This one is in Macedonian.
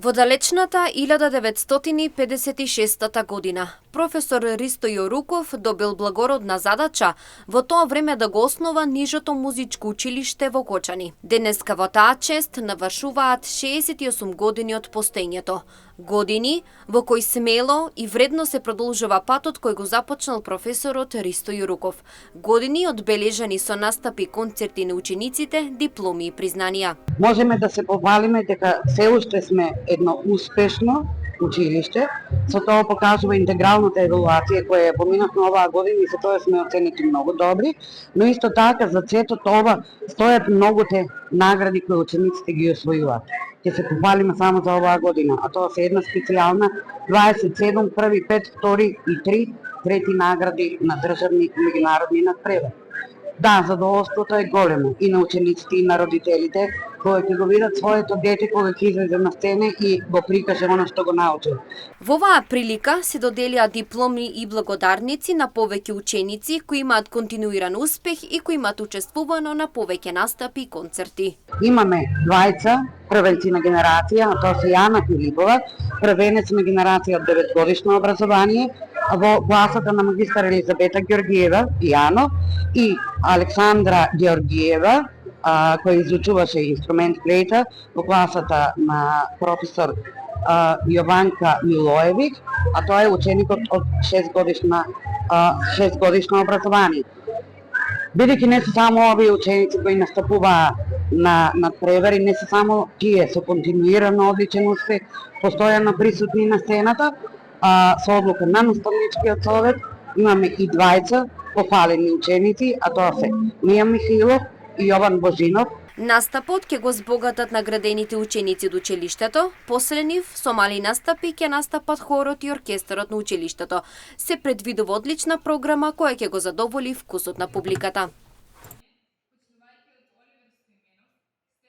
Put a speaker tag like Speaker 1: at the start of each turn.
Speaker 1: Во далечната 1956 година, професор Ристо Јоруков добил благородна задача во тоа време да го основа нижото музичко училиште во Кочани. Денеска во таа чест навршуваат 68 години од постоењето. Години во кои смело и вредно се продолжува патот кој го започнал професорот Ристо Јоруков. Години одбележани со настапи, концерти на учениците, дипломи и признанија.
Speaker 2: Можеме да се похвалиме дека се уште сме едно успешно училиште, со тоа покажува интегралната евалуација која ја поминавме оваа година и со тоа сме оценети многу добри, но исто така за сето тоа стојат многуте награди кои учениците ги освојуваат. Ќе се похвалиме само за оваа година, а тоа се една специјална 27 први, 5 втори и 3 трети награди на државни и меѓународни надпревари. Да, задоволството е големо и на учениците и на родителите кои ќе го видат своето дете кога ќе излезе на сцена и го прикаже оно што го научил.
Speaker 1: Во оваа прилика се доделија дипломи и благодарници на повеќе ученици кои имаат континуиран успех и кои имаат учествувано на повеќе настапи и концерти.
Speaker 2: Имаме двајца првенци на генерација, а тоа се Јана Филипова, првенец на генерација од 9-годишно образование, во класата на магистар Елизабета Ѓоргиева, Јано, и Александра Ѓоргиева, кој изучуваше инструмент флейта во класата на професор Јованка Милоевик, а тоа е ученикот од 6 годишно образование. Бидејќи не се само овие ученици кои настапуваа на надпревари, не се само тие со континуирано одличен успех, постојано присутни на сцената, со одлука на наставничкиот совет имаме и двајца похвалени ученици, а тоа се Мија Михилов и Јован Божинов.
Speaker 1: Настапот ќе го збогатат наградените ученици од училиштето. После нив со мали настапи ќе настапат хорот и оркестарот на училиштето. Се предвидува одлична програма која ќе го задоволи вкусот на публиката.